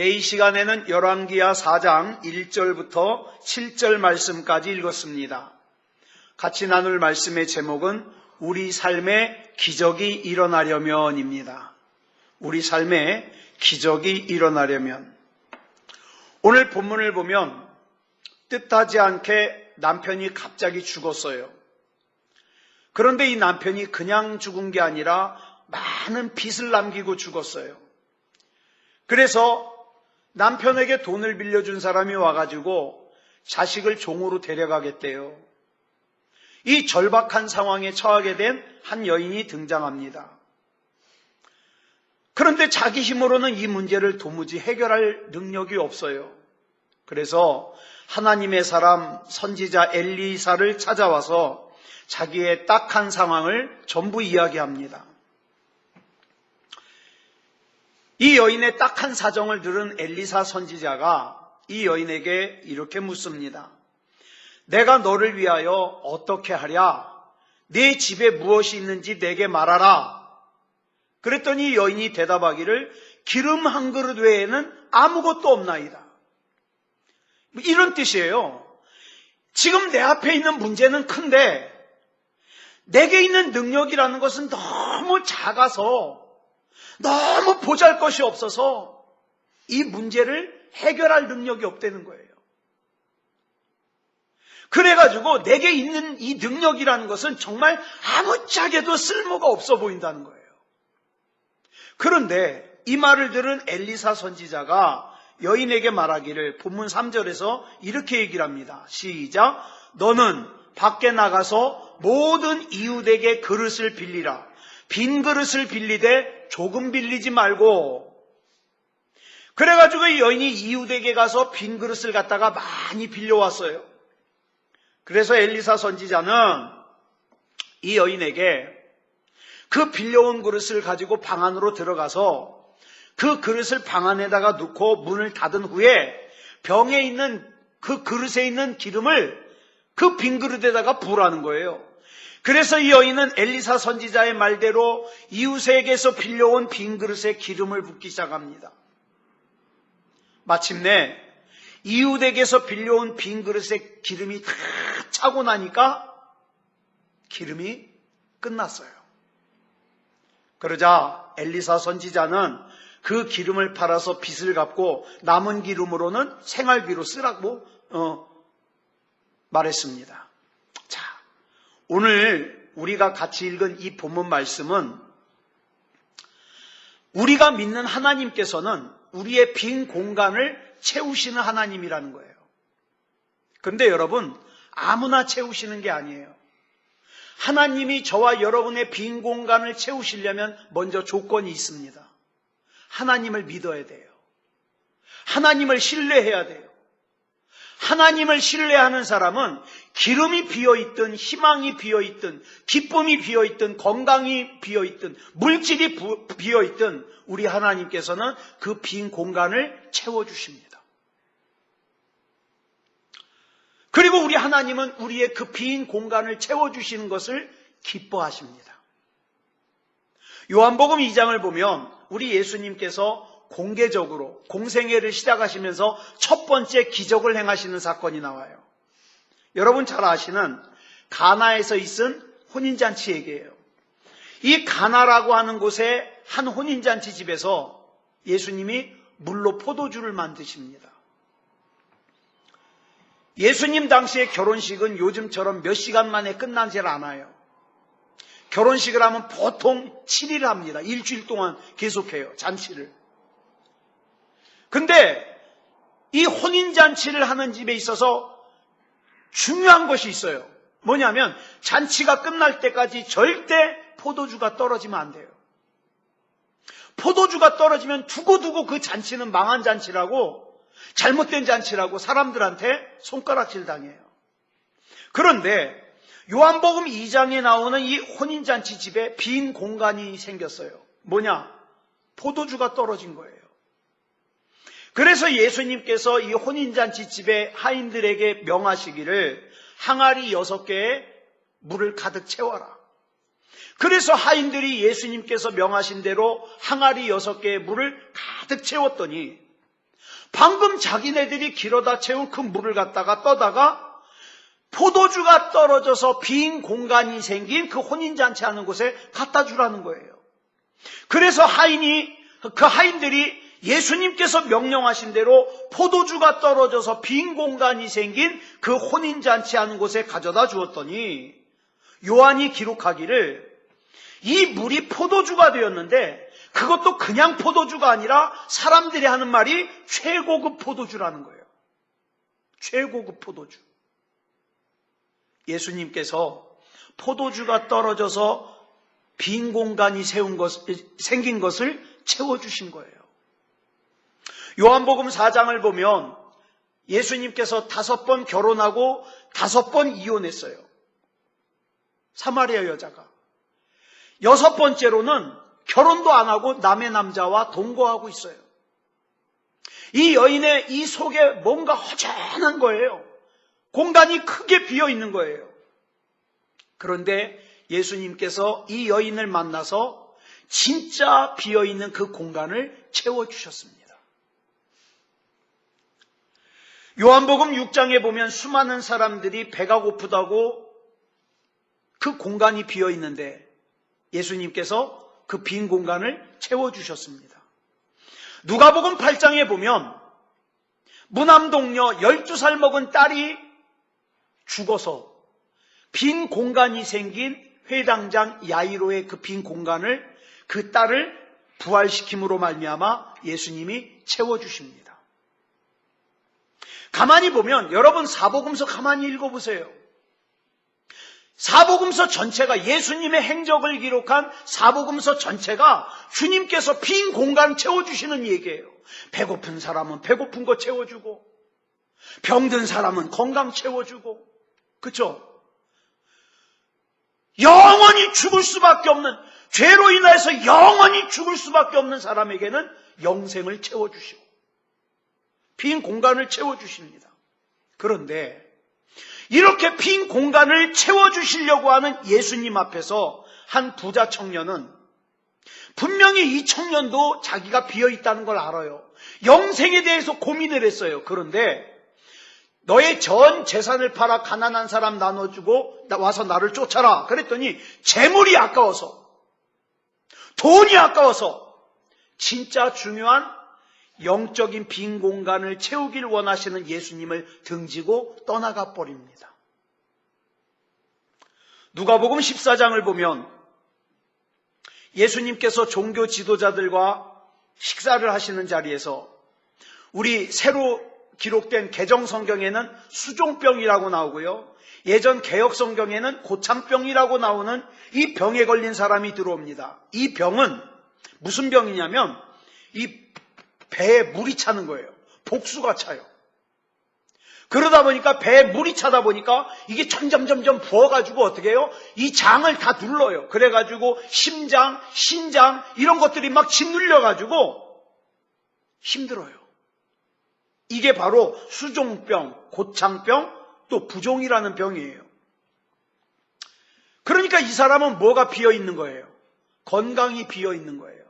이 시간에는 열왕기하 4장 1절부터 7절 말씀까지 읽었습니다. 같이 나눌 말씀의 제목은 우리 삶에 기적이 일어나려면입니다. 우리 삶에 기적이 일어나려면. 오늘 본문을 보면 뜻하지 않게 남편이 갑자기 죽었어요. 그런데 이 남편이 그냥 죽은 게 아니라 많은 빚을 남기고 죽었어요. 그래서 남편에게 돈을 빌려준 사람이 와가지고 자식을 종으로 데려가겠대요. 이 절박한 상황에 처하게 된 한 여인이 등장합니다. 그런데 자기 힘으로는 이 문제를 도무지 해결할 능력이 없어요. 그래서 하나님의 사람 선지자 엘리사를 찾아와서 자기의 딱한 상황을 전부 이야기합니다. 이 여인의 딱한 사정을 들은 엘리사 선지자가 이 여인에게 이렇게 묻습니다. 내가 너를 위하여 어떻게 하랴? 네 집에 무엇이 있는지 내게 말하라. 그랬더니 여인이 대답하기를 기름 한 그릇 외에는 아무것도 없나이다. 이런 뜻이에요. 지금 내 앞에 있는 문제는 큰데 내게 있는 능력이라는 것은 너무 작아서 너무 보잘것이 없어서 이 문제를 해결할 능력이 없다는 거예요. 그래가지고 내게 있는 이 능력이라는 것은 정말 아무짝에도 쓸모가 없어 보인다는 거예요. 그런데 이 말을 들은 엘리사 선지자가 여인에게 말하기를 본문 3절에서 이렇게 얘기를 합니다. 시작. 너는 밖에 나가서 모든 이웃에게 그릇을 빌리라. 빈 그릇을 빌리되 조금 빌리지 말고. 그래가지고 이 여인이 이웃에게 가서 빈 그릇을 갖다가 많이 빌려왔어요. 그래서 엘리사 선지자는 이 여인에게 그 빌려온 그릇을 가지고 방 안으로 들어가서 그 그릇을 방 안에다가 놓고 문을 닫은 후에 병에 있는 그 그릇에 있는 기름을 그 빈 그릇에다가 부으라는 거예요. 그래서 이 여인은 엘리사 선지자의 말대로 이웃에게서 빌려온 빈 그릇에 기름을 붓기 시작합니다. 마침내 이웃에게서 빌려온 빈 그릇에 기름이 다 차고 나니까 기름이 끝났어요. 그러자 엘리사 선지자는 그 기름을 팔아서 빚을 갚고 남은 기름으로는 생활비로 쓰라고 말했습니다. 자, 오늘 우리가 같이 읽은 이 본문 말씀은 우리가 믿는 하나님께서는 우리의 빈 공간을 채우시는 하나님이라는 거예요. 그런데 여러분, 아무나 채우시는 게 아니에요. 하나님이 저와 여러분의 빈 공간을 채우시려면 먼저 조건이 있습니다. 하나님을 믿어야 돼요. 하나님을 신뢰해야 돼요. 하나님을 신뢰하는 사람은 기름이 비어있든 희망이 비어있든 기쁨이 비어있든 건강이 비어있든 물질이 비어있든 우리 하나님께서는 그 빈 공간을 채워주십니다. 그리고 우리 하나님은 우리의 그 빈 공간을 채워주시는 것을 기뻐하십니다. 요한복음 2장을 보면 우리 예수님께서 공개적으로 공생애를 시작하시면서 첫 번째 기적을 행하시는 사건이 나와요. 여러분 잘 아시는 가나에서 있은 혼인잔치 얘기예요. 이 가나라고 하는 곳에 한 혼인잔치 집에서 예수님이 물로 포도주를 만드십니다. 예수님 당시의 결혼식은 요즘처럼 몇 시간 만에 끝나질 않아요. 결혼식을 하면 보통 7일 합니다. 일주일 동안 계속해요. 잔치를. 근데 이 혼인잔치를 하는 집에 있어서 중요한 것이 있어요. 뭐냐면 잔치가 끝날 때까지 절대 포도주가 떨어지면 안 돼요. 포도주가 떨어지면 두고두고 그 잔치는 망한 잔치라고 잘못된 잔치라고 사람들한테 손가락질 당해요. 그런데 요한복음 2장에 나오는 이 혼인잔치 집에 빈 공간이 생겼어요. 뭐냐? 포도주가 떨어진 거예요. 그래서 예수님께서 이 혼인잔치 집에 하인들에게 명하시기를 항아리 6개에 물을 가득 채워라. 그래서 하인들이 예수님께서 명하신 대로 항아리 6개의 물을 가득 채웠더니 방금 자기네들이 길어다 채운 그 물을 갖다가 떠다가 포도주가 떨어져서 빈 공간이 생긴 그 혼인잔치 하는 곳에 갖다 주라는 거예요. 그래서 그 하인들이 예수님께서 명령하신 대로 포도주가 떨어져서 빈 공간이 생긴 그 혼인잔치 하는 곳에 가져다 주었더니 요한이 기록하기를 이 물이 포도주가 되었는데 그것도 그냥 포도주가 아니라 사람들이 하는 말이 최고급 포도주라는 거예요. 최고급 포도주. 예수님께서 포도주가 떨어져서 빈 공간이 생긴 것을 채워주신 거예요. 요한복음 4장을 보면 예수님께서 5번 결혼하고 5번 이혼했어요. 사마리아 여자가. 6번째로는 결혼도 안 하고 남의 남자와 동거하고 있어요. 이 여인의 이 속에 뭔가 허전한 거예요. 공간이 크게 비어 있는 거예요. 그런데 예수님께서 이 여인을 만나서 진짜 비어 있는 그 공간을 채워주셨습니다. 요한복음 6장에 보면 수많은 사람들이 배가 고프다고 그 공간이 비어 있는데 예수님께서 그 빈 공간을 채워주셨습니다. 누가복음 8장에 보면 무남동녀 12살 먹은 딸이 죽어서 빈 공간이 생긴 회당장 야이로의 그 빈 공간을 그 딸을 부활시킴으로 말미암아 예수님이 채워주십니다. 가만히 보면 여러분 사복음서 가만히 읽어보세요. 사복음서 전체가 예수님의 행적을 기록한 사복음서 전체가 주님께서 빈 공간 채워주시는 얘기예요. 배고픈 사람은 배고픈 거 채워주고 병든 사람은 건강 채워주고 그렇죠? 영원히 죽을 수밖에 없는 죄로 인해서 영원히 죽을 수밖에 없는 사람에게는 영생을 채워주시고 빈 공간을 채워주십니다. 그런데 이렇게 빈 공간을 채워주시려고 하는 예수님 앞에서 한 부자 청년은 분명히 이 청년도 자기가 비어있다는 걸 알아요. 영생에 대해서 고민을 했어요. 그런데 너의 전 재산을 팔아 가난한 사람 나눠주고 와서 나를 쫓아라. 그랬더니 재물이 아까워서 돈이 아까워서 진짜 중요한 영적인 빈 공간을 채우길 원하시는 예수님을 등지고 떠나가 버립니다. 누가복음 14장을 보면 예수님께서 종교 지도자들과 식사를 하시는 자리에서 우리 새로 기록된 개정성경에는 수종병이라고 나오고요. 예전 개혁성경에는 고창병이라고 나오는 이 병에 걸린 사람이 들어옵니다. 이 병은 무슨 병이냐면 이 배에 물이 차는 거예요. 복수가 차요. 그러다 보니까 배에 물이 차다 보니까 이게 점점 부어가지고 어떻게 해요? 이 장을 다 눌러요. 그래가지고 심장, 신장 이런 것들이 막 짓눌려가지고 힘들어요. 이게 바로 수종병, 고창병, 또 부종이라는 병이에요. 그러니까 이 사람은 뭐가 비어있는 거예요? 건강이 비어있는 거예요.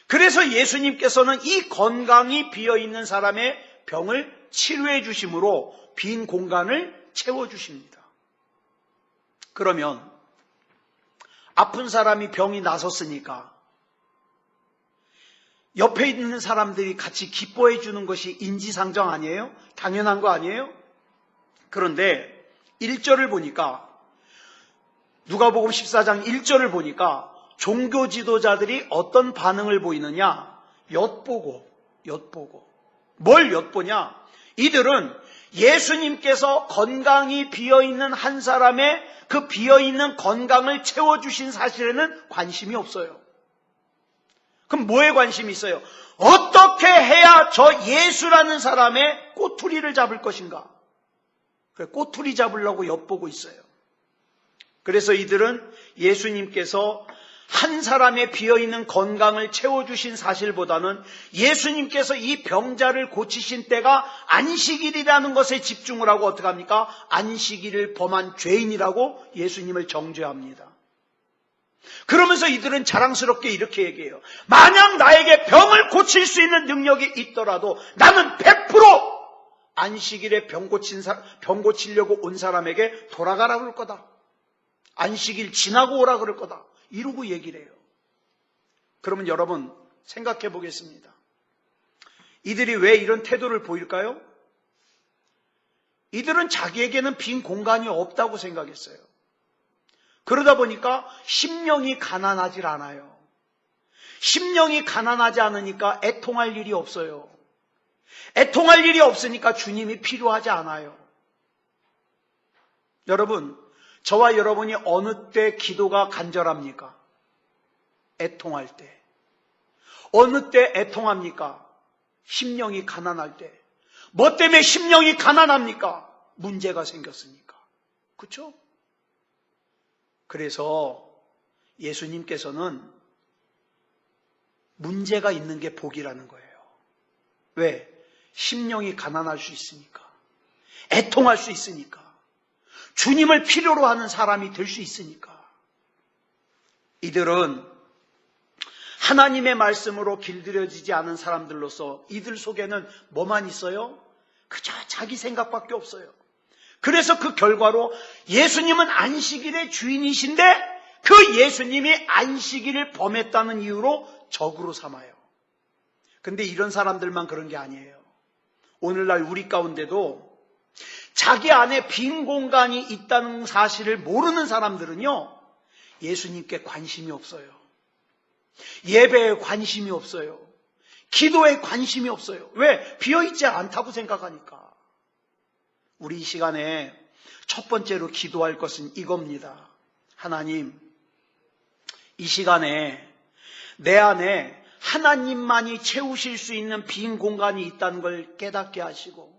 그래서 예수님께서는 이 건강이 비어있는 사람의 병을 치료해 주심으로 빈 공간을 채워주십니다. 그러면 아픈 사람이 병이 나섰으니까 옆에 있는 사람들이 같이 기뻐해 주는 것이 인지상정 아니에요? 당연한 거 아니에요? 그런데 1절을 보니까 누가복음 14장 1절을 보니까 종교 지도자들이 어떤 반응을 보이느냐? 엿보고. 뭘 엿보냐? 이들은 예수님께서 건강이 비어있는 한 사람의 그 비어있는 건강을 채워주신 사실에는 관심이 없어요. 그럼 뭐에 관심이 있어요? 어떻게 해야 저 예수라는 사람의 꼬투리를 잡을 것인가? 꼬투리 잡으려고 엿보고 있어요. 그래서 이들은 예수님께서 한 사람의 비어있는 건강을 채워주신 사실보다는 예수님께서 이 병자를 고치신 때가 안식일이라는 것에 집중을 하고 어떻게 합니까? 안식일을 범한 죄인이라고 예수님을 정죄합니다. 그러면서 이들은 자랑스럽게 이렇게 얘기해요. 만약 나에게 병을 고칠 수 있는 능력이 있더라도 나는 100% 안식일에 병 고치려고 온 사람에게 돌아가라 그럴 거다. 안식일 지나고 오라 그럴 거다. 이러고 얘기를 해요. 그러면 여러분 생각해 보겠습니다. 이들이 왜 이런 태도를 보일까요? 이들은 자기에게는 빈 공간이 없다고 생각했어요. 그러다 보니까 심령이 가난하질 않아요. 심령이 가난하지 않으니까 애통할 일이 없어요. 애통할 일이 없으니까 주님이 필요하지 않아요. 여러분, 저와 여러분이 어느 때 기도가 간절합니까? 애통할 때. 어느 때 애통합니까? 심령이 가난할 때. 뭐 때문에 심령이 가난합니까? 문제가 생겼으니까. 그렇죠? 그래서 예수님께서는 문제가 있는 게 복이라는 거예요. 왜? 심령이 가난할 수 있으니까. 애통할 수 있으니까. 주님을 필요로 하는 사람이 될 수 있으니까. 이들은 하나님의 말씀으로 길들여지지 않은 사람들로서 이들 속에는 뭐만 있어요? 그저 자기 생각밖에 없어요. 그래서 그 결과로 예수님은 안식일의 주인이신데 그 예수님이 안식일을 범했다는 이유로 적으로 삼아요. 근데 이런 사람들만 그런 게 아니에요. 오늘날 우리 가운데도 자기 안에 빈 공간이 있다는 사실을 모르는 사람들은요, 예수님께 관심이 없어요. 예배에 관심이 없어요. 기도에 관심이 없어요. 왜? 비어있지 않다고 생각하니까. 우리 이 시간에 첫 번째로 기도할 것은 이겁니다. 하나님, 이 시간에 내 안에 하나님만이 채우실 수 있는 빈 공간이 있다는 걸 깨닫게 하시고,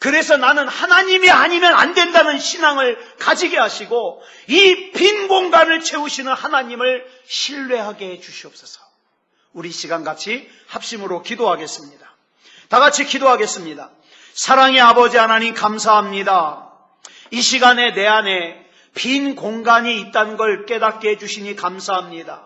그래서 나는 하나님이 아니면 안 된다는 신앙을 가지게 하시고 이 빈 공간을 채우시는 하나님을 신뢰하게 해 주시옵소서. 우리 시간 같이 합심으로 기도하겠습니다. 다 같이 기도하겠습니다. 사랑의 아버지 하나님 감사합니다. 이 시간에 내 안에 빈 공간이 있다는 걸 깨닫게 해주시니 감사합니다.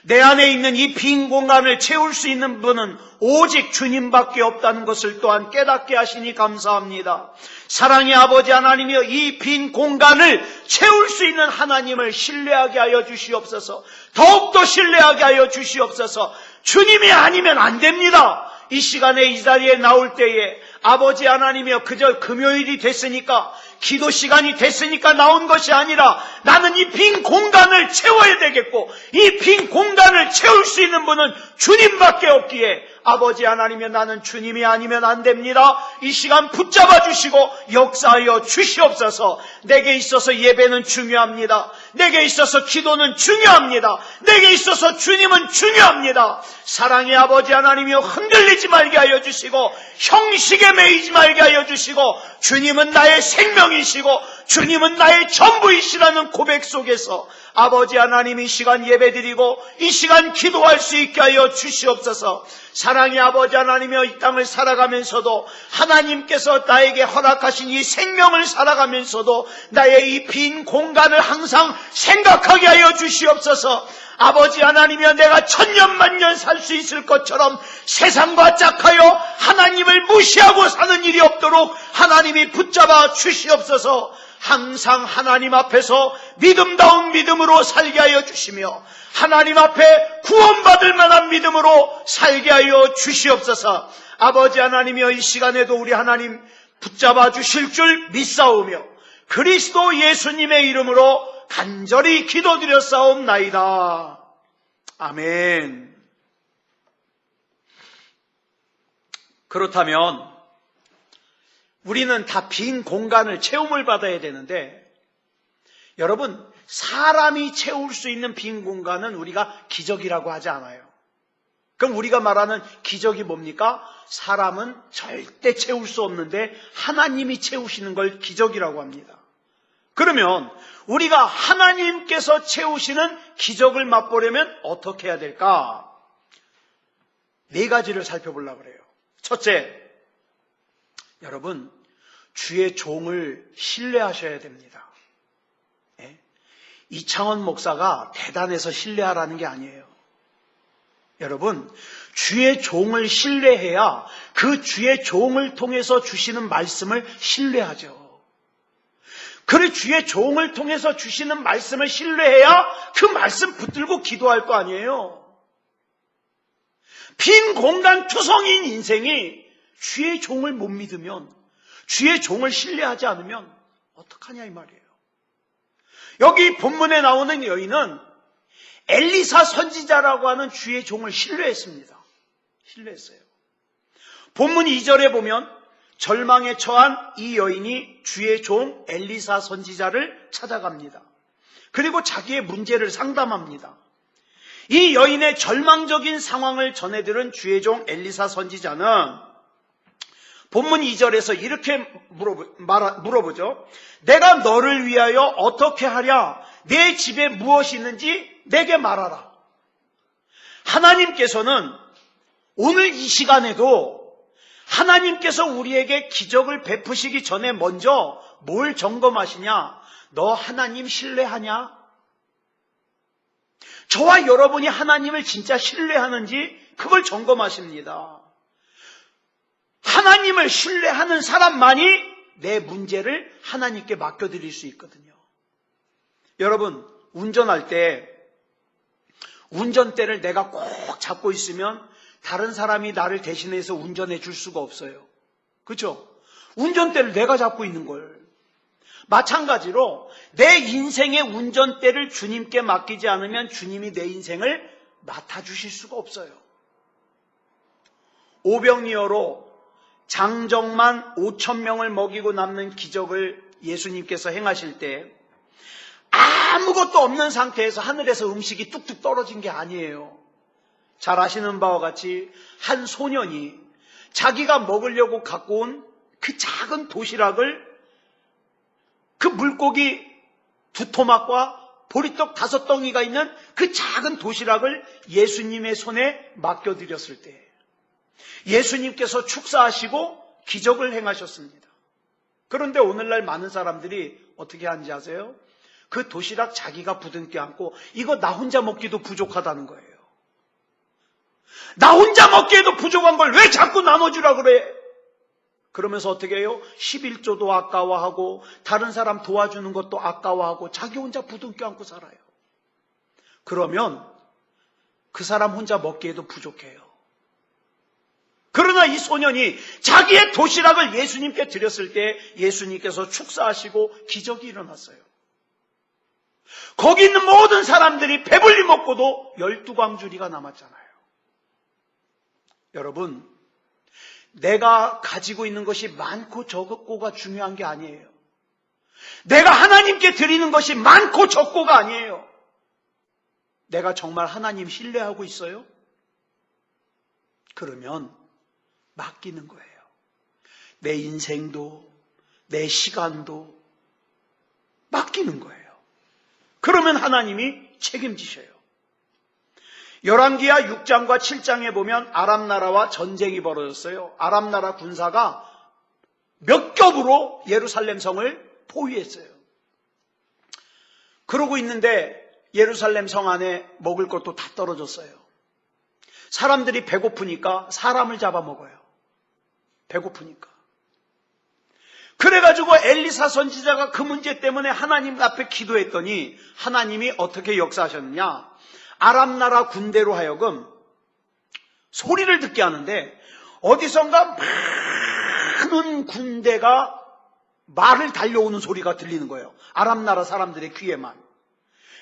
내 안에 있는 이 빈 공간을 채울 수 있는 분은 오직 주님밖에 없다는 것을 또한 깨닫게 하시니 감사합니다. 사랑의 아버지 하나님이여, 이 빈 공간을 채울 수 있는 하나님을 신뢰하게 하여 주시옵소서. 더욱더 신뢰하게 하여 주시옵소서. 주님이 아니면 안 됩니다. 이 시간에 이 자리에 나올 때에 아버지 하나님이여, 그저 금요일이 됐으니까, 기도 시간이 됐으니까 나온 것이 아니라 나는 이 빈 공간을 채워야 되겠고 이 빈 공간을 채울 수 있는 분은 주님밖에 없기에 아버지 하나님이여, 나는 주님이 아니면 안 됩니다. 이 시간 붙잡아 주시고 역사하여 주시옵소서. 내게 있어서 예배는 중요합니다. 내게 있어서 기도는 중요합니다. 내게 있어서 주님은 중요합니다. 사랑의 아버지 하나님이여, 흔들리지 말게 하여 주시고 형식에 매이지 말게 하여 주시고 주님은 나의 생명이시고 주님은 나의 전부이시라는 고백 속에서 아버지 하나님, 이 시간 예배드리고 이 시간 기도할 수 있게 하여 주시옵소서. 사랑의 아버지 하나님이여, 이 땅을 살아가면서도 하나님께서 나에게 허락하신 이 생명을 살아가면서도 나의 이 빈 공간을 항상 생각하게 하여 주시옵소서. 아버지 하나님이여, 내가 천년만년 살 수 있을 것처럼 세상과 짝하여 하나님을 무시하고 사는 일이 없도록 하나님이 붙잡아 주시옵소서. 항상 하나님 앞에서 믿음다운 믿음으로 살게 하여 주시며 하나님 앞에 구원받을 만한 믿음으로 살게 하여 주시옵소서. 아버지 하나님이여, 이 시간에도 우리 하나님 붙잡아 주실 줄 믿사오며 그리스도 예수님의 이름으로 간절히 기도드렸사옵나이다. 아멘. 그렇다면 우리는 다 빈 공간을 채움을 받아야 되는데, 여러분, 사람이 채울 수 있는 빈 공간은 우리가 기적이라고 하지 않아요. 그럼 우리가 말하는 기적이 뭡니까? 사람은 절대 채울 수 없는데 하나님이 채우시는 걸 기적이라고 합니다. 그러면 우리가 하나님께서 채우시는 기적을 맛보려면 어떻게 해야 될까? 4가지를 살펴보려고 그래요. 첫째, 여러분, 주의 종을 신뢰하셔야 됩니다. 이창원 목사가 대단해서 신뢰하라는 게 아니에요. 여러분, 주의 종을 신뢰해야 그 주의 종을 통해서 주시는 말씀을 신뢰하죠. 그래, 주의 종을 통해서 주시는 말씀을 신뢰해야 그 말씀 붙들고 기도할 거 아니에요. 빈 공간 투성이인 인생이 주의 종을 못 믿으면, 주의 종을 신뢰하지 않으면 어떡하냐 이 말이에요. 여기 본문에 나오는 여인은 엘리사 선지자라고 하는 주의 종을 신뢰했습니다. 신뢰했어요. 본문 2절에 보면 절망에 처한 이 여인이 주의 종 엘리사 선지자를 찾아갑니다. 그리고 자기의 문제를 상담합니다. 이 여인의 절망적인 상황을 전해들은 주의 종 엘리사 선지자는 본문 2절에서 이렇게 물어보죠. 내가 너를 위하여 어떻게 하랴? 내 집에 무엇이 있는지 내게 말하라. 하나님께서는 오늘 이 시간에도 하나님께서 우리에게 기적을 베푸시기 전에 먼저 뭘 점검하시냐? 너 하나님 신뢰하냐? 저와 여러분이 하나님을 진짜 신뢰하는지 그걸 점검하십니다. 하나님을 신뢰하는 사람만이 내 문제를 하나님께 맡겨드릴 수 있거든요. 여러분, 운전할 때 운전대를 내가 꼭 잡고 있으면 다른 사람이 나를 대신해서 운전해 줄 수가 없어요. 그렇죠? 운전대를 내가 잡고 있는 걸. 마찬가지로 내 인생의 운전대를 주님께 맡기지 않으면 주님이 내 인생을 맡아주실 수가 없어요. 오병이어로 장정만 5,000명을 먹이고 남는 기적을 예수님께서 행하실 때 아무것도 없는 상태에서 하늘에서 음식이 뚝뚝 떨어진 게 아니에요. 잘 아시는 바와 같이 한 소년이 자기가 먹으려고 갖고 온 그 작은 도시락을, 그 물고기 2토막과 보리떡 5덩이가 있는 그 작은 도시락을 예수님의 손에 맡겨드렸을 때 예수님께서 축사하시고 기적을 행하셨습니다. 그런데 오늘날 많은 사람들이 어떻게 하는지 아세요? 그 도시락 자기가 부둥켜 안고 이거 나 혼자 먹기도 부족하다는 거예요. 나 혼자 먹기에도 부족한 걸 왜 자꾸 나눠주라 그래? 그러면서 어떻게 해요? 11조도 아까워하고 다른 사람 도와주는 것도 아까워하고 자기 혼자 부둥켜 안고 살아요. 그러면 그 사람 혼자 먹기에도 부족해요. 그러나 이 소년이 자기의 도시락을 예수님께 드렸을 때 예수님께서 축사하시고 기적이 일어났어요. 거기 있는 모든 사람들이 배불리 먹고도 12광주리가 남았잖아요. 여러분, 내가 가지고 있는 것이 많고 적고가 중요한 게 아니에요. 내가 하나님께 드리는 것이 많고 적고가 아니에요. 내가 정말 하나님 신뢰하고 있어요? 그러면 맡기는 거예요. 내 인생도 내 시간도 맡기는 거예요. 그러면 하나님이 책임지셔요. 열왕기하 6장과 7장에 보면 아람 나라와 전쟁이 벌어졌어요. 아람 나라 군사가 몇 겹으로 예루살렘 성을 포위했어요. 그러고 있는데 예루살렘 성 안에 먹을 것도 다 떨어졌어요. 사람들이 배고프니까 사람을 잡아먹어요. 배고프니까. 그래가지고 엘리사 선지자가 그 문제 때문에 하나님 앞에 기도했더니 하나님이 어떻게 역사하셨느냐? 아람 나라 군대로 하여금 소리를 듣게 하는데 어디선가 많은 군대가 말을 달려오는 소리가 들리는 거예요. 아람 나라 사람들의 귀에만.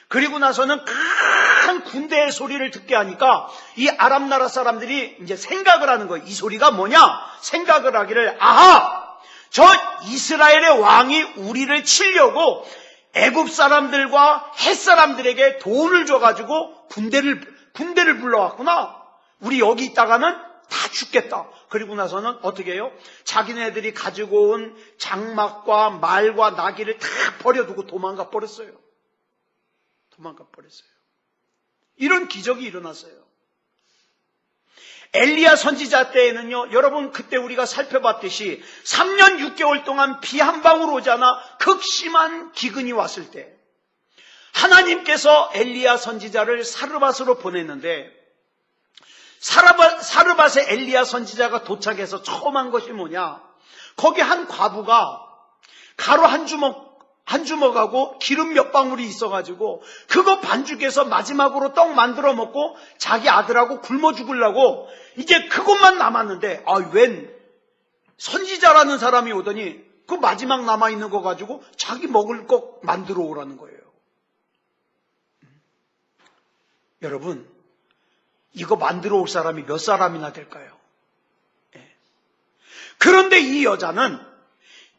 그리고 나서는 큰 군대의 소리를 듣게 하니까 이 아람 나라 사람들이 이제 생각을 하는 거예요. 이 소리가 뭐냐? 생각을 하기를, 아하! 저 이스라엘의 왕이 우리를 치려고 애굽 사람들과 헷 사람들에게 돈을 줘가지고 군대를 불러왔구나. 우리 여기 있다가는 다 죽겠다. 그리고 나서는 어떻게 해요? 자기네들이 가지고 온 장막과 말과 나귀를 다 버려두고 도망가 버렸어요. 이런 기적이 일어났어요. 엘리야 선지자 때에는요, 여러분 그때 우리가 살펴봤듯이 3년 6개월 동안 비 한 방울 오지 않아 극심한 기근이 왔을 때 하나님께서 엘리야 선지자를 사르밧으로 보냈는데 사르밧에 엘리야 선지자가 도착해서 처음 한 것이 뭐냐? 거기 한 과부가 가루 한 주먹하고 기름 몇 방울이 있어가지고 그거 반죽해서 마지막으로 떡 만들어 먹고 자기 아들하고 굶어 죽으려고 이제 그것만 남았는데 웬 선지자라는 사람이 오더니 그 마지막 남아있는 거 가지고 자기 먹을 거 만들어 오라는 거예요. 여러분, 이거 만들어 올 사람이 몇 사람이나 될까요? 그런데 이 여자는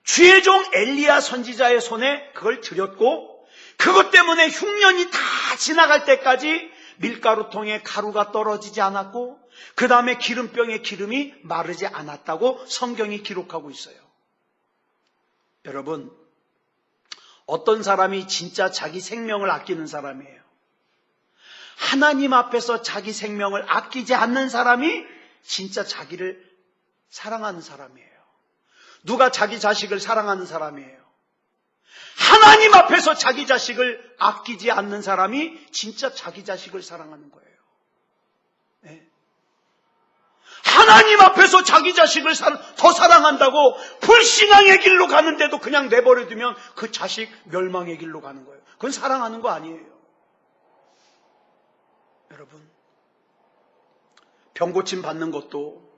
주의 종 엘리야 선지자의 손에 그걸 드렸고 그것 때문에 흉년이 다 지나갈 때까지 밀가루통에 가루가 떨어지지 않았고 그 다음에 기름병에 기름이 마르지 않았다고 성경이 기록하고 있어요. 여러분, 어떤 사람이 진짜 자기 생명을 아끼는 사람이에요? 하나님 앞에서 자기 생명을 아끼지 않는 사람이 진짜 자기를 사랑하는 사람이에요. 누가 자기 자식을 사랑하는 사람이에요? 하나님 앞에서 자기 자식을 아끼지 않는 사람이 진짜 자기 자식을 사랑하는 거예요. 네. 하나님 앞에서 자기 자식을 더 사랑한다고 불신앙의 길로 가는데도 그냥 내버려두면 그 자식 멸망의 길로 가는 거예요. 그건 사랑하는 거 아니에요. 여러분, 병고침 받는 것도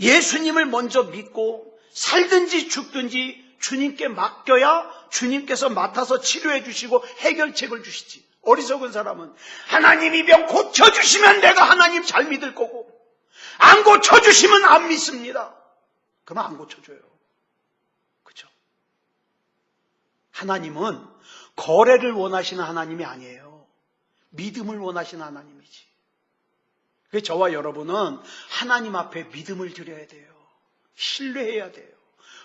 예수님을 먼저 믿고 살든지 죽든지 주님께 맡겨야 주님께서 맡아서 치료해 주시고 해결책을 주시지. 어리석은 사람은 하나님이 병 고쳐주시면 내가 하나님 잘 믿을 거고 안 고쳐주시면 안 믿습니다. 그러면 안 고쳐줘요. 그렇죠? 하나님은 거래를 원하시는 하나님이 아니에요. 믿음을 원하시는 하나님이지. 그래서 저와 여러분은 하나님 앞에 믿음을 드려야 돼요. 신뢰해야 돼요.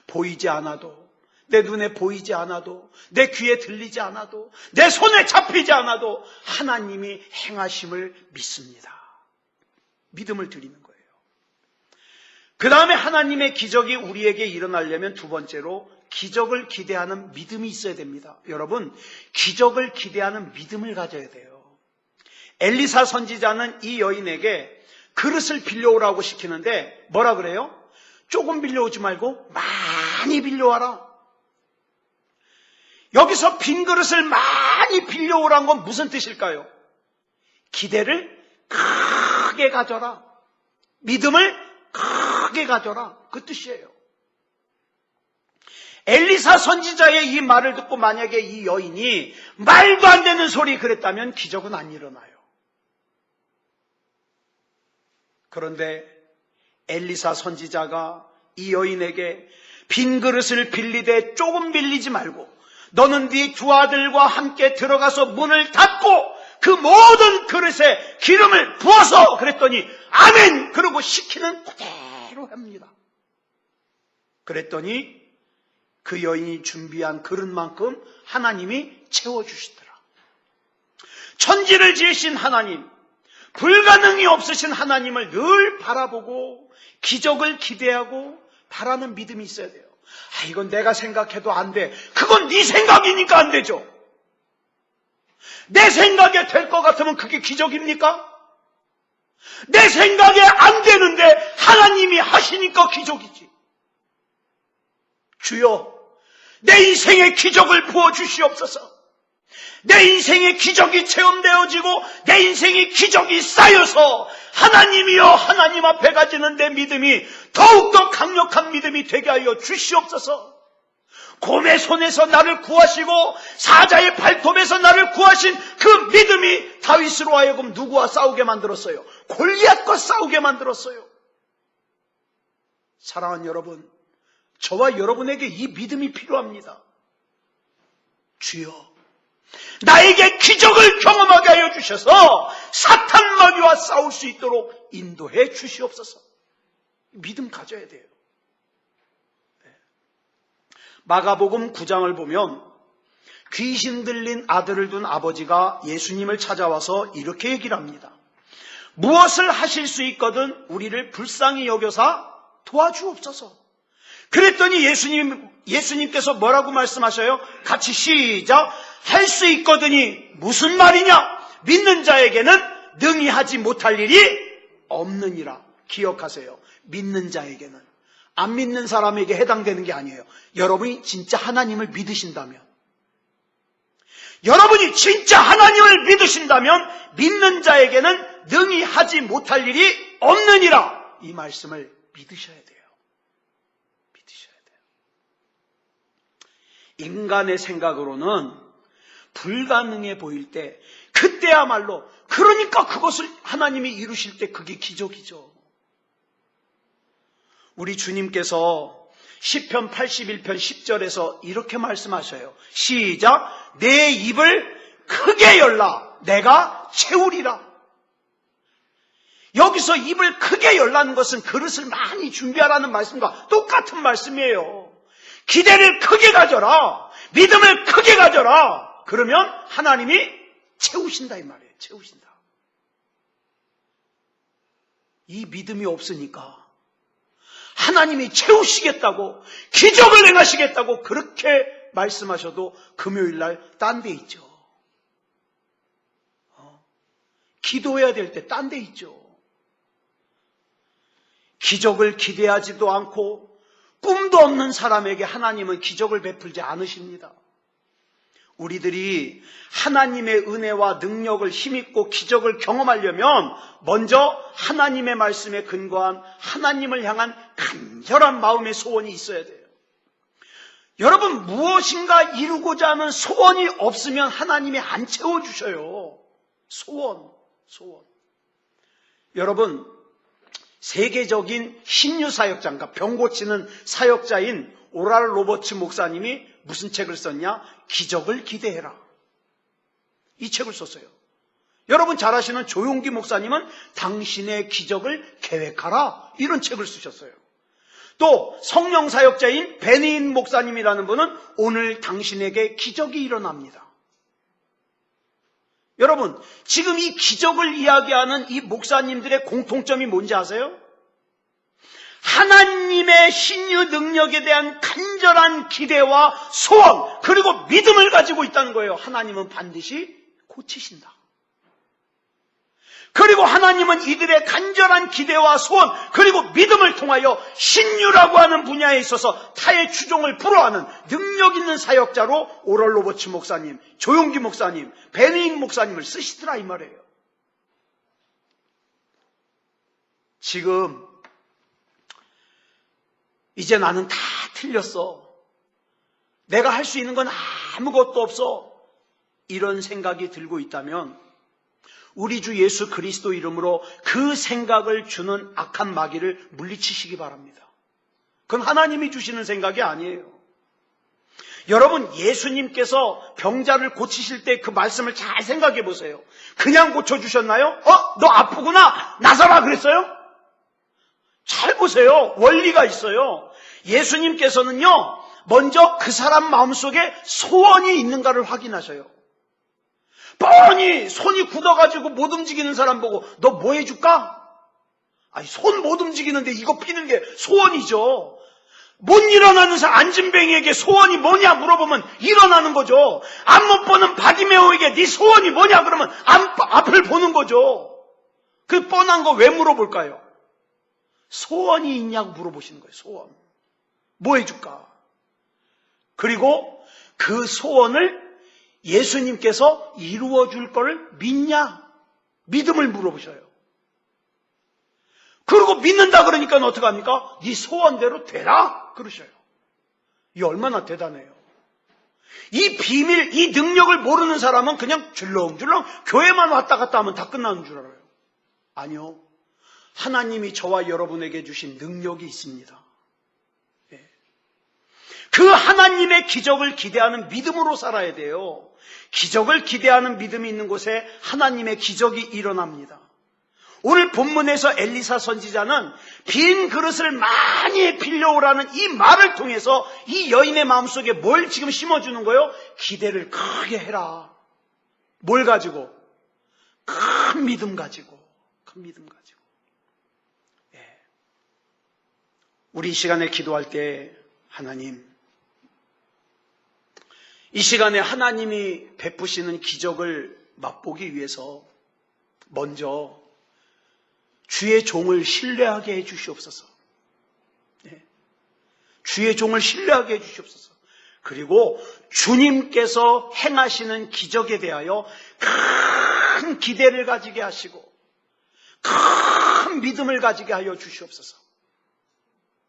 보이지 않아도, 내 눈에 보이지 않아도, 내 귀에 들리지 않아도, 내 손에 잡히지 않아도 하나님이 행하심을 믿습니다. 믿음을 드리는 거예요. 그 다음에 하나님의 기적이 우리에게 일어나려면 두 번째로 기적을 기대하는 믿음이 있어야 됩니다. 여러분, 기적을 기대하는 믿음을 가져야 돼요. 엘리사 선지자는 이 여인에게 그릇을 빌려오라고 시키는데 뭐라 그래요? 조금 빌려오지 말고 많이 빌려와라. 여기서 빈 그릇을 많이 빌려오라는 건 무슨 뜻일까요? 기대를 크게 가져라. 믿음을 크게 가져라. 그 뜻이에요. 엘리사 선지자의 이 말을 듣고 만약에 이 여인이 말도 안 되는 소리 그랬다면 기적은 안 일어나요. 그런데 엘리사 선지자가 이 여인에게 빈 그릇을 빌리되 조금 빌리지 말고 너는 네 두 아들과 함께 들어가서 문을 닫고 그 모든 그릇에 기름을 부어서 그랬더니 아멘! 그러고 시키는 그대로 합니다. 그랬더니 그 여인이 준비한 그릇만큼 하나님이 채워주시더라. 천지를 지으신 하나님, 불가능이 없으신 하나님을 늘 바라보고 기적을 기대하고 바라는 믿음이 있어야 돼요. 이건 내가 생각해도 안 돼. 그건 네 생각이니까 안 되죠. 내 생각에 될 것 같으면 그게 기적입니까? 내 생각에 안 되는데 하나님이 하시니까 기적이지. 주여, 내 인생에 기적을 부어주시옵소서. 내 인생에 기적이 체험되어지고 내 인생에 기적이 쌓여서 하나님이여 하나님 앞에 가지는 내 믿음이 더욱더 강력한 믿음이 되게 하여 주시옵소서. 곰의 손에서 나를 구하시고 사자의 발톱에서 나를 구하신 그 믿음이 다윗으로 하여금 누구와 싸우게 만들었어요? 골리앗과 싸우게 만들었어요. 사랑하는 여러분, 저와 여러분에게 이 믿음이 필요합니다. 주여, 나에게 기적을 경험하게 하여 주셔서 사탄 마귀와 싸울 수 있도록 인도해 주시옵소서. 믿음 가져야 돼요. 마가복음 9장을 보면 귀신 들린 아들을 둔 아버지가 예수님을 찾아와서 이렇게 얘기를 합니다. 무엇을 하실 수 있거든 우리를 불쌍히 여겨사 도와주옵소서. 그랬더니 예수님께서 뭐라고 말씀하셔요? 같이 시작. 할 수 있거든이 무슨 말이냐? 믿는 자에게는 능히 하지 못할 일이 없느니라. 기억하세요. 믿는 자에게는. 안 믿는 사람에게 해당되는 게 아니에요. 여러분이 진짜 하나님을 믿으신다면, 여러분이 진짜 하나님을 믿으신다면 믿는 자에게는 능히 하지 못할 일이 없느니라. 이 말씀을 믿으셔야 돼요. 믿으셔야 돼요. 인간의 생각으로는 불가능해 보일 때, 그때야말로, 그러니까 그것을 하나님이 이루실 때 그게 기적이죠. 우리 주님께서 시편 81편 10절에서 이렇게 말씀하셔요. 시작. 내 입을 크게 열라 내가 채우리라. 여기서 입을 크게 열라는 것은 그릇을 많이 준비하라는 말씀과 똑같은 말씀이에요. 기대를 크게 가져라. 믿음을 크게 가져라. 그러면 하나님이 채우신다 이 말이에요. 채우신다. 이 믿음이 없으니까 하나님이 채우시겠다고, 기적을 행하시겠다고 그렇게 말씀하셔도 금요일날 딴 데 있죠. 기도해야 될 때 딴 데 있죠. 기적을 기대하지도 않고 꿈도 없는 사람에게 하나님은 기적을 베풀지 않으십니다. 우리들이 하나님의 은혜와 능력을 힘입고 기적을 경험하려면 먼저 하나님의 말씀에 근거한 하나님을 향한 간절한 마음의 소원이 있어야 돼요. 여러분, 무엇인가 이루고자 하는 소원이 없으면 하나님이 안 채워주셔요. 소원. 여러분, 세계적인 신유 사역자인가 병 고치는 사역자인 오랄 로버츠 목사님이 무슨 책을 썼냐? 기적을 기대해라. 이 책을 썼어요. 여러분 잘 아시는 조용기 목사님은 당신의 기적을 계획하라. 이런 책을 쓰셨어요. 또 성령 사역자인 베니인 목사님이라는 분은 오늘 당신에게 기적이 일어납니다. 여러분, 지금 이 기적을 이야기하는 이 목사님들의 공통점이 뭔지 아세요? 하나님의 신유 능력에 대한 간절한 기대와 소원, 그리고 믿음을 가지고 있다는 거예요. 하나님은 반드시 고치신다. 그리고 하나님은 이들의 간절한 기대와 소원, 그리고 믿음을 통하여 신유라고 하는 분야에 있어서 타의 추종을 불허하는 능력 있는 사역자로 오럴 로버츠 목사님, 조용기 목사님, 베니잉 목사님을 쓰시더라 이 말이에요. 지금 이제 나는 다 틀렸어. 내가 할 수 있는 건 아무것도 없어. 이런 생각이 들고 있다면 우리 주 예수 그리스도 이름으로 그 생각을 주는 악한 마귀를 물리치시기 바랍니다. 그건 하나님이 주시는 생각이 아니에요. 여러분, 예수님께서 병자를 고치실 때 그 말씀을 잘 생각해 보세요. 그냥 고쳐주셨나요? 너 아프구나 나서라 그랬어요? 잘 보세요. 원리가 있어요. 예수님께서는요, 먼저 그 사람 마음속에 소원이 있는가를 확인하셔요. 뻔히 손이 굳어가지고 못 움직이는 사람 보고 너 뭐 해줄까? 아니, 손 못 움직이는데 이거 피는 게 소원이죠. 못 일어나는 사람, 안진뱅이에게 소원이 뭐냐 물어보면 일어나는 거죠. 앞 못 보는 바디메오에게 네 소원이 뭐냐 그러면 앞을 보는 거죠. 그 뻔한 거 왜 물어볼까요? 소원이 있냐고 물어보시는 거예요. 소원. 뭐 해줄까? 그리고 그 소원을 예수님께서 이루어줄 걸 믿냐? 믿음을 물어보셔요. 그리고 믿는다 그러니까 어떡합니까? 네 소원대로 되라 그러셔요. 이 얼마나 대단해요. 이 비밀, 이 능력을 모르는 사람은 그냥 줄렁줄렁 교회만 왔다 갔다 하면 다 끝나는 줄 알아요. 아니요. 하나님이 저와 여러분에게 주신 능력이 있습니다. 그 하나님의 기적을 기대하는 믿음으로 살아야 돼요. 기적을 기대하는 믿음이 있는 곳에 하나님의 기적이 일어납니다. 오늘 본문에서 엘리사 선지자는 빈 그릇을 많이 빌려오라는 이 말을 통해서 이 여인의 마음속에 뭘 지금 심어주는 거예요? 기대를 크게 해라. 뭘 가지고? 큰 믿음 가지고. 큰 믿음 가지고. 우리 이 시간에 기도할 때 하나님, 이 시간에 하나님이 베푸시는 기적을 맛보기 위해서 먼저 주의 종을 신뢰하게 해 주시옵소서. 주의 종을 신뢰하게 해 주시옵소서. 그리고 주님께서 행하시는 기적에 대하여 큰 기대를 가지게 하시고 큰 믿음을 가지게 하여 주시옵소서.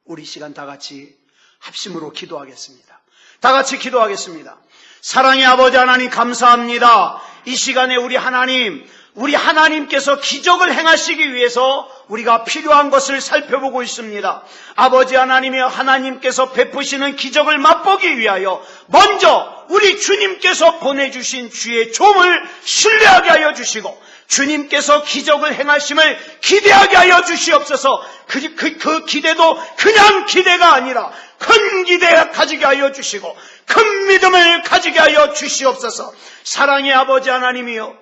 우리 시간 다 같이 합심으로 기도하겠습니다. 다 같이 기도하겠습니다. 사랑의 아버지 하나님 감사합니다. 이 시간에 우리 하나님께서 기적을 행하시기 위해서 우리가 필요한 것을 살펴보고 있습니다. 아버지 하나님이여, 하나님께서 베푸시는 기적을 맛보기 위하여 먼저 우리 주님께서 보내주신 주의 종을 신뢰하게 하여 주시고 주님께서 기적을 행하심을 기대하게 하여 주시옵소서. 그 기대도 그냥 기대가 아니라 큰 기대 가지게 하여 주시고 큰 믿음을 가지게 하여 주시옵소서. 사랑의 아버지 하나님이여,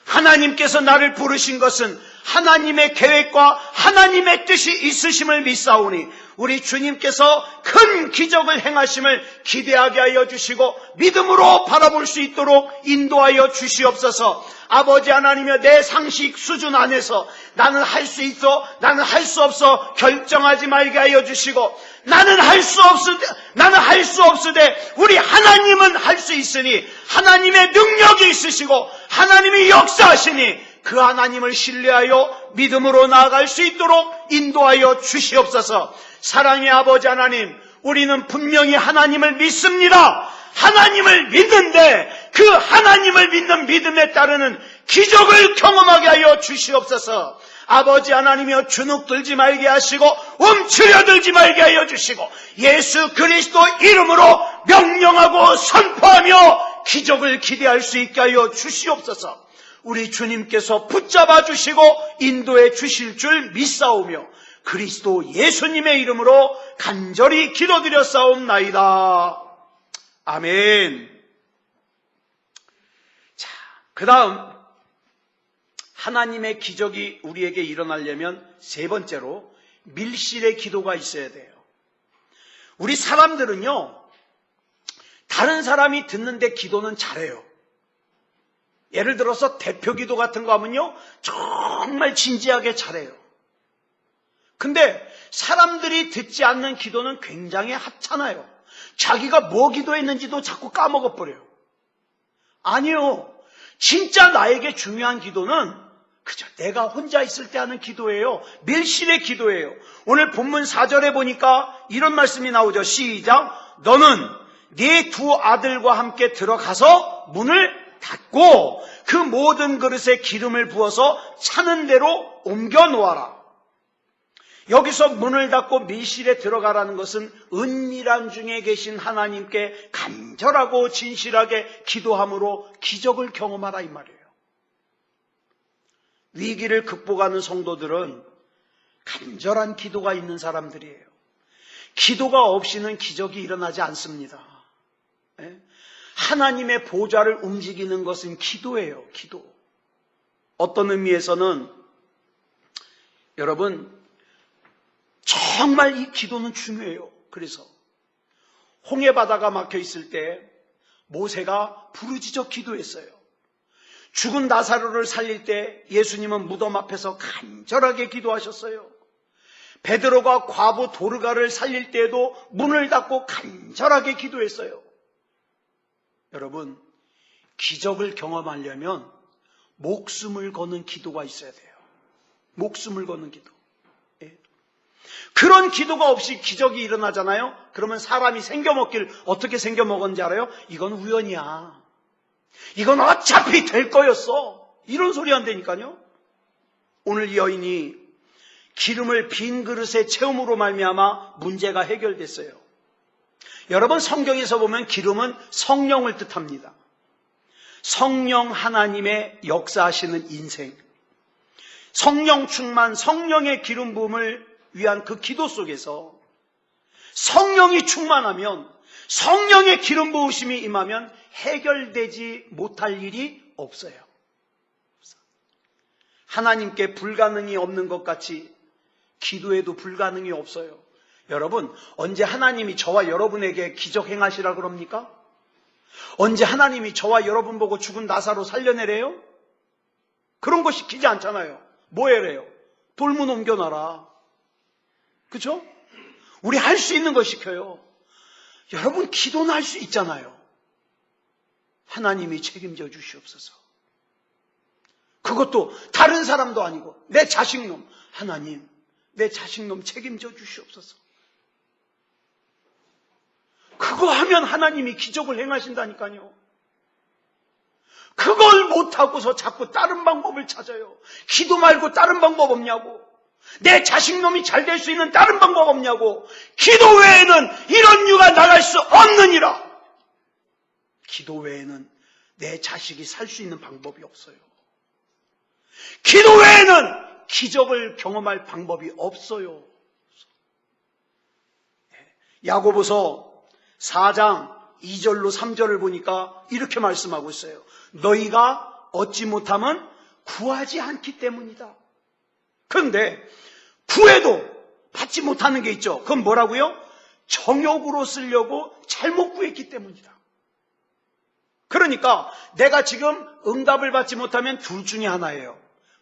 하나님께서 나를 부르신 것은 하나님의 계획과 하나님의 뜻이 있으심을 믿사오니 우리 주님께서 큰 기적을 행하심을 기대하게 하여 주시고 믿음으로 바라볼 수 있도록 인도하여 주시옵소서. 아버지 하나님이여, 내 상식 수준 안에서 나는 할 수 있어, 나는 할 수 없어 결정하지 말게 하여 주시고 나는 할 수 없으되 우리 하나님은 할 수 있으니 하나님의 능력이 있으시고 하나님이 역사하시니 그 하나님을 신뢰하여 믿음으로 나아갈 수 있도록 인도하여 주시옵소서. 사랑의 아버지 하나님, 우리는 분명히 하나님을 믿습니다. 하나님을 믿는데 그 하나님을 믿는 믿음에 따르는 기적을 경험하게 하여 주시옵소서. 아버지 하나님이여, 주눅들지 말게 하시고 움츠려들지 말게 하여 주시고 예수 그리스도 이름으로 명령하고 선포하며 기적을 기대할 수 있게 하여 주시옵소서. 우리 주님께서 붙잡아 주시고 인도해 주실 줄 믿사오며 그리스도 예수님의 이름으로 간절히 기도드렸사옵나이다. 아멘. 자, 그 다음 하나님의 기적이 우리에게 일어나려면 세 번째로 밀실의 기도가 있어야 돼요. 우리 사람들은요, 다른 사람이 듣는데 기도는 잘해요. 예를 들어서 대표 기도 같은 거 하면요, 정말 진지하게 잘해요. 근데 사람들이 듣지 않는 기도는 굉장히 하찮아요. 자기가 뭐 기도했는지도 자꾸 까먹어버려요. 아니요. 진짜 나에게 중요한 기도는 그저 내가 혼자 있을 때 하는 기도예요. 밀실의 기도예요. 오늘 본문 4절에 보니까 이런 말씀이 나오죠. 시작. 너는 네 두 아들과 함께 들어가서 문을 닫고 그 모든 그릇에 기름을 부어서 차는 대로 옮겨 놓아라. 여기서 문을 닫고 밀실에 들어가라는 것은 은밀한 중에 계신 하나님께 간절하고 진실하게 기도함으로 기적을 경험하라 이 말이에요. 위기를 극복하는 성도들은 간절한 기도가 있는 사람들이에요. 기도가 없이는 기적이 일어나지 않습니다. 하나님의 보좌를 움직이는 것은 기도예요. 기도. 어떤 의미에서는 여러분 정말 이 기도는 중요해요. 그래서 홍해 바다가 막혀 있을 때 모세가 부르짖어 기도했어요. 죽은 나사로를 살릴 때 예수님은 무덤 앞에서 간절하게 기도하셨어요. 베드로가 과부 도르가를 살릴 때에도 문을 닫고 간절하게 기도했어요. 여러분, 기적을 경험하려면 목숨을 거는 기도가 있어야 돼요. 목숨을 거는 기도. 그런 기도가 없이 기적이 일어나잖아요. 그러면 사람이 생겨먹길 어떻게 생겨먹었는지 알아요? 이건 우연이야. 이건 어차피 될 거였어. 이런 소리 안 되니까요. 오늘 이 여인이 기름을 빈 그릇에 채움으로 말미암아 문제가 해결됐어요. 여러분, 성경에서 보면 기름은 성령을 뜻합니다. 성령 하나님의 역사하시는 인생, 성령 충만, 성령의 기름 부음을 위한 그 기도 속에서 성령이 충만하면, 성령의 기름 부으심이 임하면 해결되지 못할 일이 없어요. 하나님께 불가능이 없는 것 같이 기도에도 불가능이 없어요. 여러분, 언제 하나님이 저와 여러분에게 기적 행하시라 그럽니까? 언제 하나님이 저와 여러분 보고 죽은 나사로 살려내래요? 그런 거 시키지 않잖아요. 뭐 해래요? 돌문 옮겨놔라. 그죠? 우리 할 수 있는 거 시켜요. 여러분 기도는 할 수 있잖아요. 하나님이 책임져 주시옵소서. 그것도 다른 사람도 아니고 내 자식놈. 하나님, 내 자식놈 책임져 주시옵소서. 그거 하면 하나님이 기적을 행하신다니까요. 그걸 못하고서 자꾸 다른 방법을 찾아요. 기도 말고 다른 방법 없냐고. 내 자식놈이 잘 될 수 있는 다른 방법 없냐고. 기도 외에는 이런 유가 나갈 수 없느니라. 기도 외에는 내 자식이 살 수 있는 방법이 없어요. 기도 외에는 기적을 경험할 방법이 없어요. 야고보서 4장 2절로 3절을 보니까 이렇게 말씀하고 있어요. 너희가 얻지 못하면 구하지 않기 때문이다. 그런데 구해도 받지 못하는 게 있죠. 그건 뭐라고요? 정욕으로 쓰려고 잘못 구했기 때문이다. 그러니까 내가 지금 응답을 받지 못하면 둘 중에 하나예요.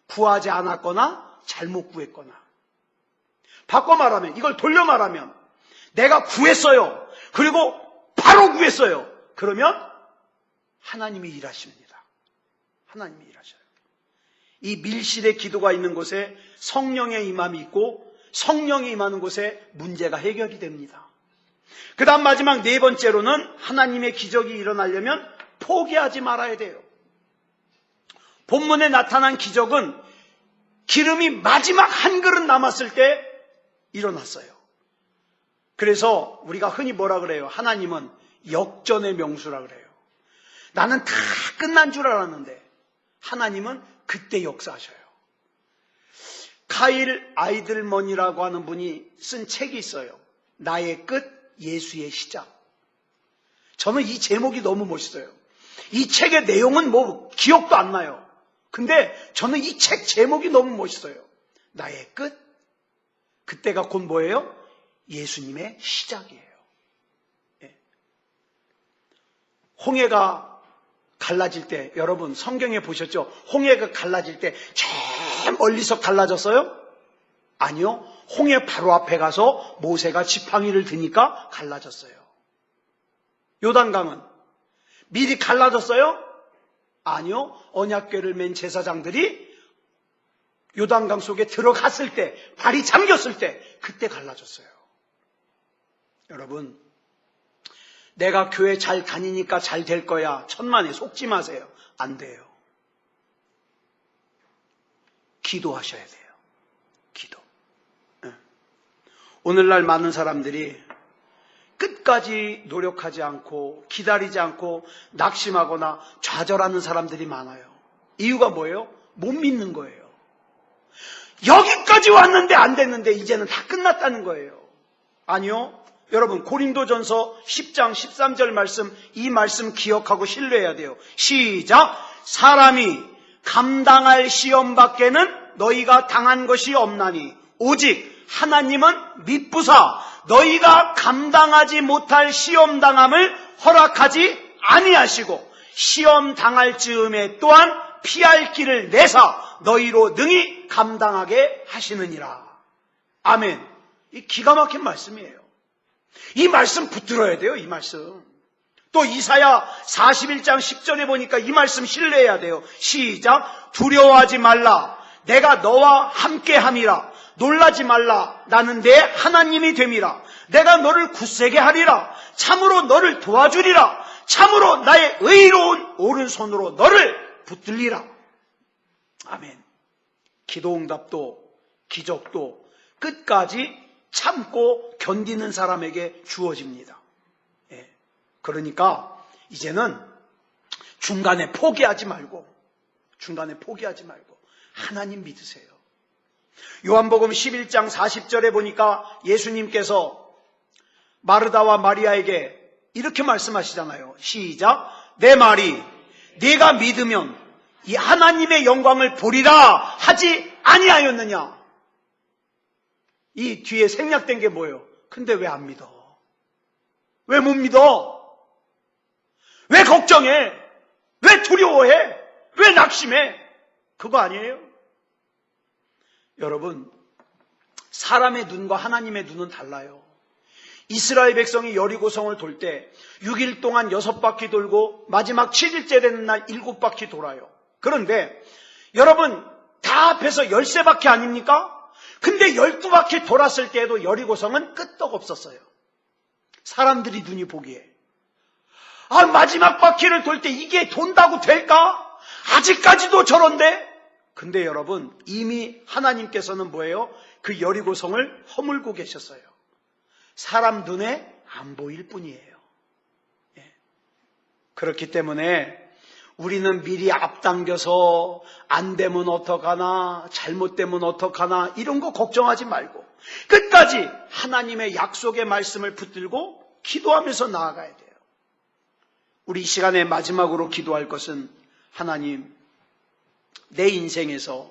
구하지 않았거나 잘못 구했거나. 바꿔 말하면, 이걸 돌려 말하면 내가 구했어요. 그리고 바로 구했어요. 그러면 하나님이 일하십니다. 하나님이 일하셔요. 이 밀실의 기도가 있는 곳에 성령의 임함이 있고 성령이 임하는 곳에 문제가 해결이 됩니다. 그 다음 마지막 네 번째로는 하나님의 기적이 일어나려면 포기하지 말아야 돼요. 본문에 나타난 기적은 기름이 마지막 한 그릇 남았을 때 일어났어요. 그래서 우리가 흔히 뭐라 그래요? 하나님은 역전의 명수라 그래요. 나는 다 끝난 줄 알았는데 하나님은 그때 역사하셔요. 카일 아이들먼이라고 하는 분이 쓴 책이 있어요. 나의 끝, 예수의 시작. 저는 이 제목이 너무 멋있어요. 이 책의 내용은 뭐 기억도 안 나요. 근데 저는 이 책 제목이 너무 멋있어요. 나의 끝, 그때가 곧 뭐예요? 예수님의 시작이에요. 예. 홍해가 갈라질 때, 여러분 성경에 보셨죠? 홍해가 갈라질 때 저 멀리서 갈라졌어요? 아니요. 홍해 바로 앞에 가서 모세가 지팡이를 드니까 갈라졌어요. 요단강은 미리 갈라졌어요? 아니요. 언약궤를 맨 제사장들이 요단강 속에 들어갔을 때, 발이 잠겼을 때 그때 갈라졌어요. 여러분, 내가 교회 잘 다니니까 잘 될 거야. 천만에 속지 마세요. 안 돼요. 기도하셔야 돼요. 기도. 오늘날 많은 사람들이 끝까지 노력하지 않고 기다리지 않고 낙심하거나 좌절하는 사람들이 많아요. 이유가 뭐예요? 못 믿는 거예요. 여기까지 왔는데 안 됐는데 이제는 다 끝났다는 거예요. 아니요. 여러분 고린도전서 10장 13절 말씀, 이 말씀 기억하고 신뢰해야 돼요. 시작. 사람이 감당할 시험 밖에는 너희가 당한 것이 없나니 오직 하나님은 미쁘사 너희가 감당하지 못할 시험 당함을 허락하지 아니하시고 시험 당할 즈음에 또한 피할 길을 내사 너희로 능히 감당하게 하시느니라. 아멘. 이 기가 막힌 말씀이에요. 이 말씀 붙들어야 돼요. 이 말씀. 또 이사야 41장 10절에 보니까 이 말씀 신뢰해야 돼요. 시작. 두려워하지 말라. 내가 너와 함께함이라. 놀라지 말라. 나는 내 하나님이 됨이라. 내가 너를 굳세게 하리라. 참으로 너를 도와주리라. 참으로 나의 의로운 오른손으로 너를 붙들리라. 아멘. 기도응답도 기적도 끝까지 참고 견디는 사람에게 주어집니다. 예. 그러니까 이제는 중간에 포기하지 말고 하나님 믿으세요. 요한복음 11장 40절에 보니까 예수님께서 마르다와 마리아에게 이렇게 말씀하시잖아요. 시작. 내 말이 네가 믿으면 이 하나님의 영광을 보리라 하지 아니하였느냐. 이 뒤에 생략된 게 뭐예요? 근데 왜 안 믿어? 왜 못 믿어? 왜 걱정해? 왜 두려워해? 왜 낙심해? 그거 아니에요? 여러분, 사람의 눈과 하나님의 눈은 달라요. 이스라엘 백성이 여리고성을 돌 때 6일 동안 6바퀴 돌고 마지막 7일째 되는 날 7바퀴 돌아요. 그런데 여러분, 다 합해서 13바퀴 아닙니까? 근데 12바퀴 돌았을 때에도 여리고성은 끄떡없었어요. 사람들이 눈이 보기에. 마지막 바퀴를 돌 때 이게 돈다고 될까? 아직까지도 저런데? 근데 여러분, 이미 하나님께서는 뭐예요? 그 여리고성을 허물고 계셨어요. 사람 눈에 안 보일 뿐이에요. 그렇기 때문에 우리는 미리 앞당겨서 안 되면 어떡하나, 잘못되면 어떡하나 이런 거 걱정하지 말고 끝까지 하나님의 약속의 말씀을 붙들고 기도하면서 나아가야 돼요. 우리 이 시간에 마지막으로 기도할 것은 하나님, 내 인생에서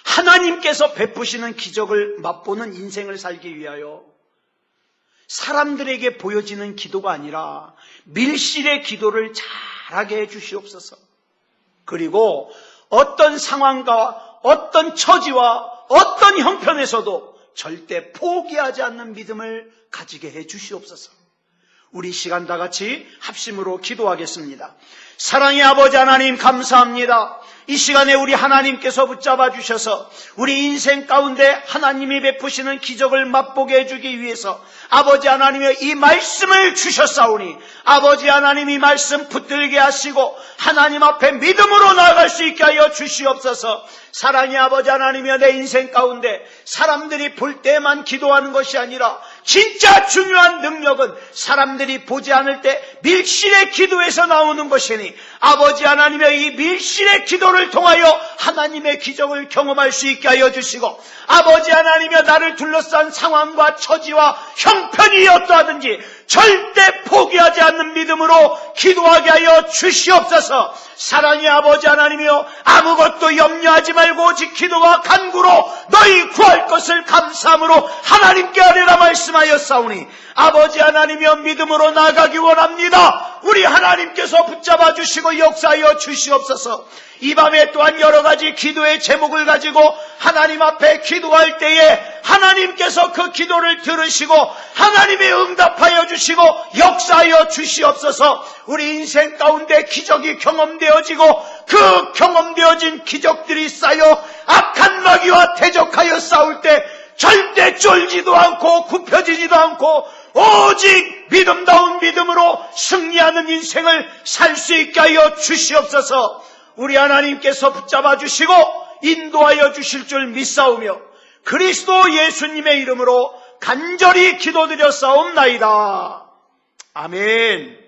하나님께서 베푸시는 기적을 맛보는 인생을 살기 위하여 사람들에게 보여지는 기도가 아니라 밀실의 기도를 잘하게 해주시옵소서. 그리고 어떤 상황과 어떤 처지와 어떤 형편에서도 절대 포기하지 않는 믿음을 가지게 해주시옵소서. 우리 시간 다 같이 합심으로 기도하겠습니다. 사랑의 아버지 하나님, 감사합니다. 이 시간에 우리 하나님께서 붙잡아 주셔서 우리 인생 가운데 하나님이 베푸시는 기적을 맛보게 해주기 위해서 아버지 하나님의 이 말씀을 주셨사오니 아버지 하나님 이 말씀 붙들게 하시고 하나님 앞에 믿음으로 나아갈 수 있게 하여 주시옵소서. 사랑의 아버지 하나님이여, 내 인생 가운데 사람들이 볼 때만 기도하는 것이 아니라 진짜 중요한 능력은 사람들이 보지 않을 때 밀실의 기도에서 나오는 것이니 아버지 하나님의 이 밀실의 기도를 통하여 하나님의 기적을 경험할 수 있게 하여 주시고 아버지 하나님이여, 나를 둘러싼 상황과 처지와 형편이 어떠하든지 절대 포기하지 않는 믿음으로 기도하게 하여 주시옵소서. 사랑의 아버지 하나님이여, 아무것도 염려하지 말고 오직 기도와 간구로 너희 구할 것을 감사함으로 하나님께 아뢰라 말씀하였사오니 아버지 하나님이여, 믿음으로 나아가기 원합니다. 우리 하나님께서 붙잡아 주시고 역사하여 주시옵소서. 이 밤에 또한 여러 가지 기도의 제목을 가지고 하나님 앞에 기도할 때에 하나님께서 그 기도를 들으시고 하나님이 응답하여 주시고 역사하여 주시옵소서. 우리 인생 가운데 기적이 경험되어지고 그 경험되어진 기적들이 쌓여 악한 마귀와 대적하여 싸울 때 절대 쫄지도 않고 굽혀지지도 않고 오직 믿음다운 믿음으로 승리하는 인생을 살 수 있게 하여 주시옵소서. 우리 하나님께서 붙잡아 주시고 인도하여 주실 줄 믿사오며 그리스도 예수님의 이름으로 간절히 기도드렸사옵나이다. 아멘.